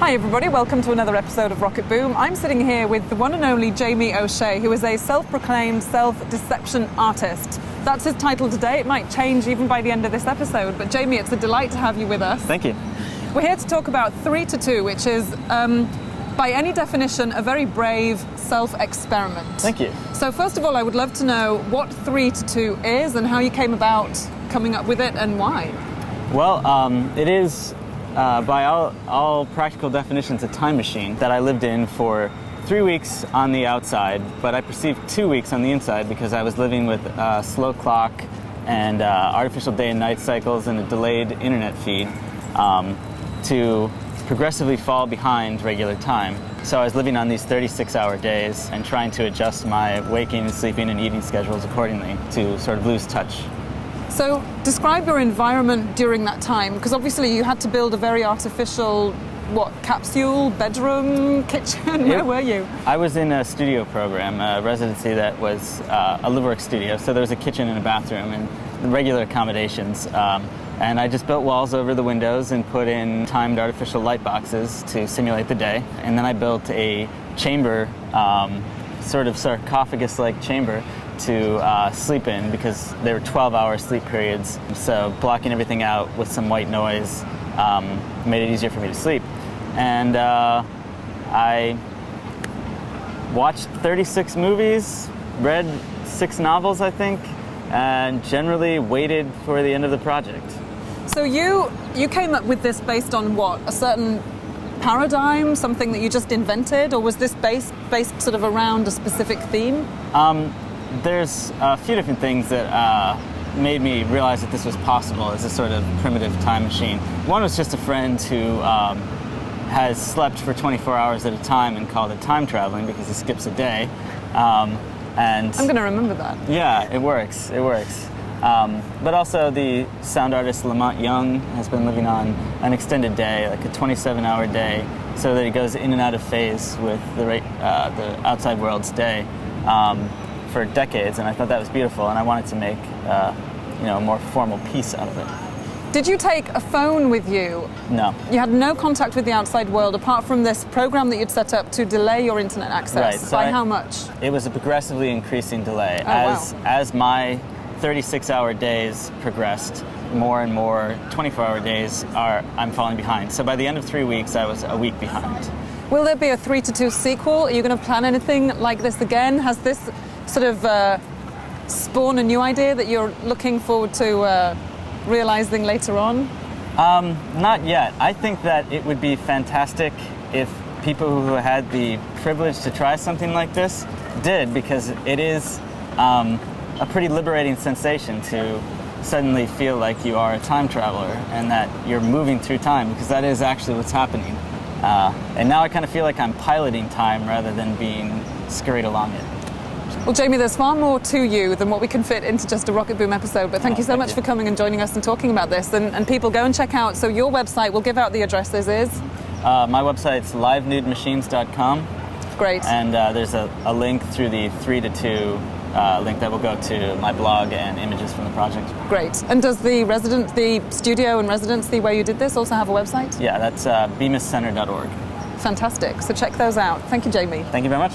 Hi everybody, welcome to another episode of Rocketboom. I'm sitting here with the one and only Jamie O'Shea, who is a self-proclaimed self-deception artist. That's his title today. It might change even by the end of this episode, but Jamie, it's a delight to have you with us. Thank you. We're here to talk about 3 to 2, which is, by any definition, a very brave self-experiment. Thank you. So first of all, I would love to know what 3 to 2 is and how you came about coming up with it and why. Well, it is, by all practical definitions, a time machine that I lived in for 3 weeks on the outside, but I perceived 2 weeks on the inside because I was living with a slow clock and artificial day and night cycles and a delayed internet feed to progressively fall behind regular time. So I was living on these 36-hour days and trying to adjust my waking and sleeping and eating schedules accordingly to sort of lose touch. So describe your environment during that time, because obviously you had to build a very artificial, capsule, bedroom, kitchen? Where were you? I was in a studio program, a residency that was a live work studio, so there was a kitchen and a bathroom and regular accommodations. And I just built walls over the windows and put in timed artificial light boxes to simulate the day. And then I built a chamber, sort of sarcophagus-like chamber to sleep in because there were 12-hour sleep periods. So blocking everything out with some white noise made it easier for me to sleep. And I watched 36 movies, read 6 novels, I think, and generally waited for the end of the project. So you came up with this based on what? A certain paradigm, something that you just invented, or was this based sort of around a specific theme? There's a few different things that made me realize that this was possible as a sort of primitive time machine. One was just a friend who has slept for 24 hours at a time and called it time traveling because he skips a day. And I'm going to remember that. Yeah, it works. But also the sound artist Lamont Young has been living on an extended day, like a 27-hour day, so that he goes in and out of phase with the outside world's day for decades, and I thought that was beautiful, and I wanted to make a more formal piece out of it. Did you take a phone with you? No. You had no contact with the outside world apart from this program that you'd set up to delay your internet access. Right. So by how much? It was a progressively increasing delay. Oh, as my 36-hour days progressed, more and more 24-hour days I'm falling behind. So by the end of 3 weeks, I was a week behind. Will there be a 3 to 2 sequel? Are you going to plan anything like this again? Has this sort of spawned a new idea that you're looking forward to realizing later on? Not yet. I think that it would be fantastic if people who had the privilege to try something like this did, because it is a pretty liberating sensation to suddenly feel like you are a time traveler and that you're moving through time, because that is actually what's happening. And now I kind of feel like I'm piloting time rather than being scurried along it. Well, Jamie, there's far more to you than what we can fit into just a Rocketboom episode, but thank you so much for coming and joining us and talking about this. And people, go and check out, so your website, we'll give out the addresses, is? My website's livenudemachines.com. Great. And there's a link through the 3 to 2 link that will go to my blog and images from the project. Great. And does the studio and residency where you did this also have a website? Yeah, that's bemiscenter.org. Fantastic. So check those out. Thank you, Jamie. Thank you very much.